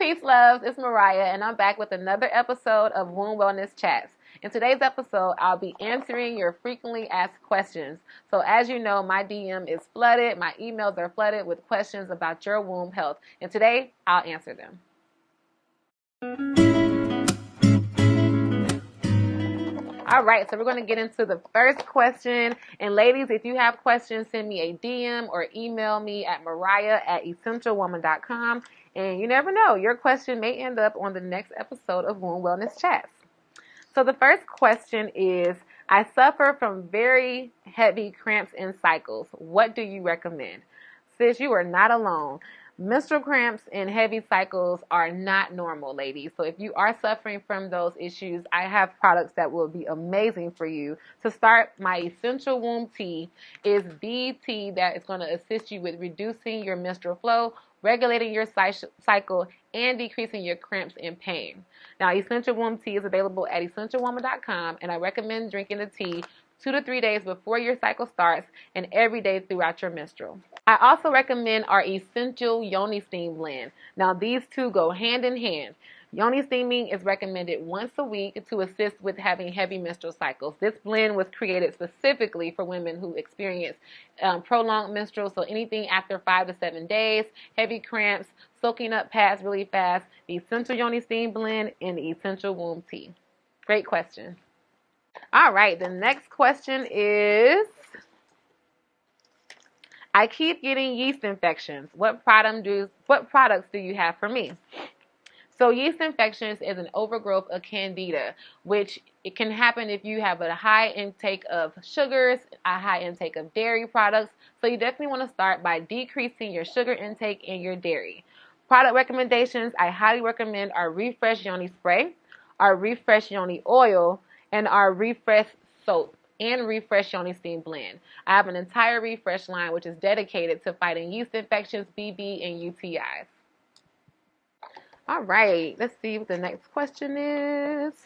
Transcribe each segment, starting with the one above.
Peace, loves. It's Mariah, and I'm back with another episode of Womb Wellness Chats. In today's episode, I'll be answering your frequently asked questions. So as you know, my DM is flooded. My emails are flooded with questions about your womb health. And today, I'll answer them. All right, so we're going to get into the first question. And ladies, if you have questions, send me a DM or email me at mariah@essentialwoman.com. And you never know, your question may end up on the next episode of Womb Wellness Chats. So the first question is, I suffer from very heavy cramps and cycles. What do you recommend? Sis, you are not alone. Menstrual cramps and heavy cycles are not normal, ladies. So if you are suffering from those issues, I have products that will be amazing for you. To start, my Essential Womb Tea is the tea that is going to assist you with reducing your menstrual flow, regulating your cycle, and decreasing your cramps and pain. Now, Essential Womb Tea is available at essentialwoman.com, and I recommend drinking the tea 2 to 3 days before your cycle starts and every day throughout your menstrual. I also recommend our Essential Yoni Steam Blend. Now, these two go hand in hand. Yoni steaming is recommended once a week to assist with having heavy menstrual cycles. This blend was created specifically for women who experience prolonged menstrual, so anything after 5 to 7 days, heavy cramps, soaking up pads really fast, the Essential Yoni Steam Blend, and the Essential Womb Tea. Great question. All right, the next question is, I keep getting yeast infections. What products do you have for me? So yeast infections is an overgrowth of candida, which it can happen if you have a high intake of sugars, a high intake of dairy products. So you definitely want to start by decreasing your sugar intake and your dairy. Product recommendations, I highly recommend our Refresh Yoni Spray, our Refresh Yoni Oil, and our Refresh Soap and Refresh Yoni Steam Blend. I have an entire Refresh line which is dedicated to fighting yeast infections, BB, and UTIs. All right, let's see what the next question is.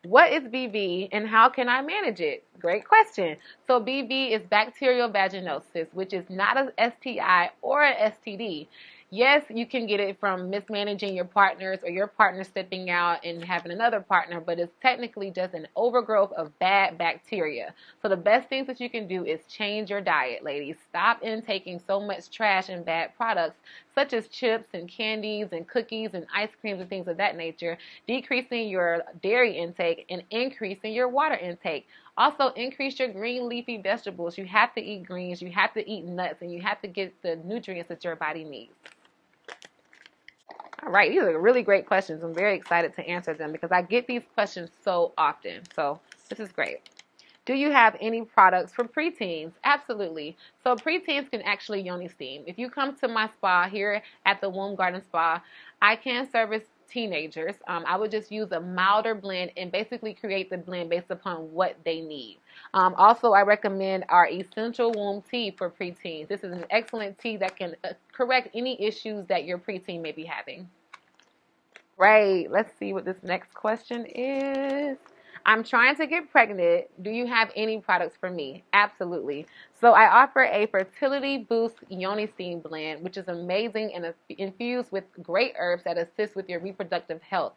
What is BV and how can I manage it? Great question. So BV is bacterial vaginosis, which is not an STI or an STD. Yes, you can get it from mismanaging your partners or your partner stepping out and having another partner, but it's technically just an overgrowth of bad bacteria. So the best things that you can do is change your diet, ladies. Stop intaking so much trash and bad products, such as chips and candies and cookies and ice creams and things of that nature, decreasing your dairy intake and increasing your water intake. Also, increase your green leafy vegetables. You have to eat greens, you have to eat nuts, and you have to get the nutrients that your body needs. All right, these are really great questions. I'm very excited to answer them because I get these questions so often. So this is great. Do you have any products for preteens? Absolutely. So preteens can actually yoni steam. If you come to my spa here at the Womb Garden Spa, I can service teenagers. I would just use a milder blend and basically create the blend based upon what they need. Also, I recommend our Essential Womb Tea for preteens. This is an excellent tea that can correct any issues that your preteen may be having. Right, let's see what this next question is. I'm trying to get pregnant. Do you have any products for me? Absolutely. So I offer a fertility boost yoni steam blend, which is amazing and infused with great herbs that assist with your reproductive health.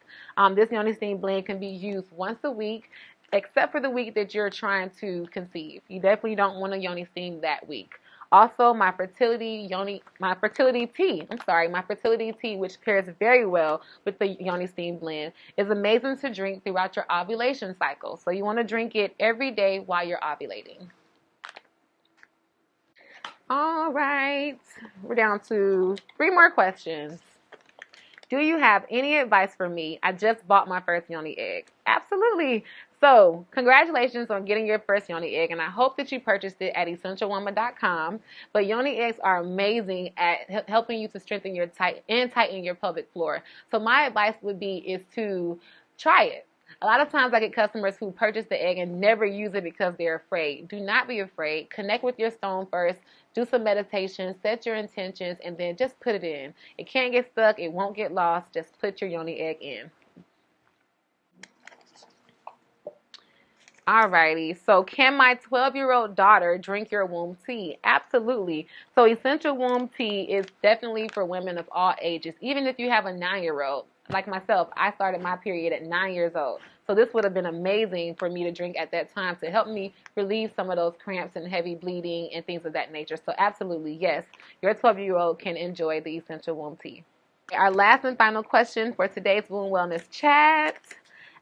This yoni steam blend can be used once a week, except for the week that you're trying to conceive. You definitely don't want to yoni steam that week. Also, my fertility tea, which pairs very well with the Yoni Steam Blend, is amazing to drink throughout your ovulation cycle. So you want to drink it every day while you're ovulating. All right, we're down to 3 more questions. Do you have any advice for me? I just bought my first Yoni egg. Absolutely. So, congratulations on getting your first Yoni egg, and I hope that you purchased it at essentialwoman.com. But Yoni eggs are amazing at helping you to strengthen your tighten your pelvic floor. So my advice would be is to try it. A lot of times I get customers who purchase the egg and never use it because they're afraid. Do not be afraid. Connect with your stone first. Do some meditation. Set your intentions, and then just put it in. It can't get stuck. It won't get lost. Just put your Yoni egg in. Alrighty, so can my 12-year-old daughter drink your womb tea? Absolutely. So essential womb tea is definitely for women of all ages, even if you have a 9-year-old. Like myself, I started my period at 9 years old. So this would have been amazing for me to drink at that time to help me relieve some of those cramps and heavy bleeding and things of that nature. So absolutely, yes, your 12-year-old can enjoy the essential womb tea. Our last and final question for today's Womb Wellness Chat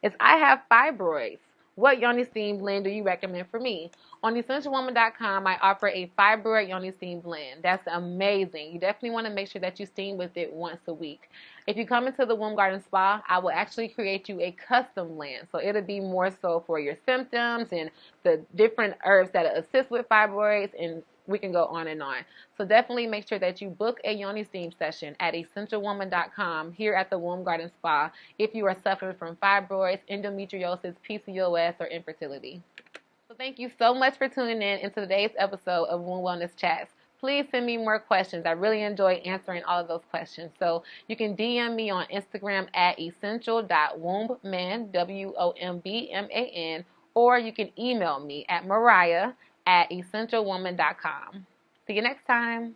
is I have fibroids. What Yoni Steam blend do you recommend for me? On essentialwoman.com, I offer a fibroid Yoni Steam blend. That's amazing. You definitely want to make sure that you steam with it once a week. If you come into the Womb Garden Spa, I will actually create you a custom blend. So it'll be more so for your symptoms and the different herbs that assist with fibroids, and we can go on and on. So definitely make sure that you book a Yoni Steam session at essentialwoman.com here at the Womb Garden Spa if you are suffering from fibroids, endometriosis, PCOS, or infertility. So thank you so much for tuning in today's episode of Womb Wellness Chats. Please send me more questions. I really enjoy answering all of those questions. So you can DM me on Instagram at essential.wombman, WOMBMAN, or you can email me at Mariah at essentialwoman.com. See you next time.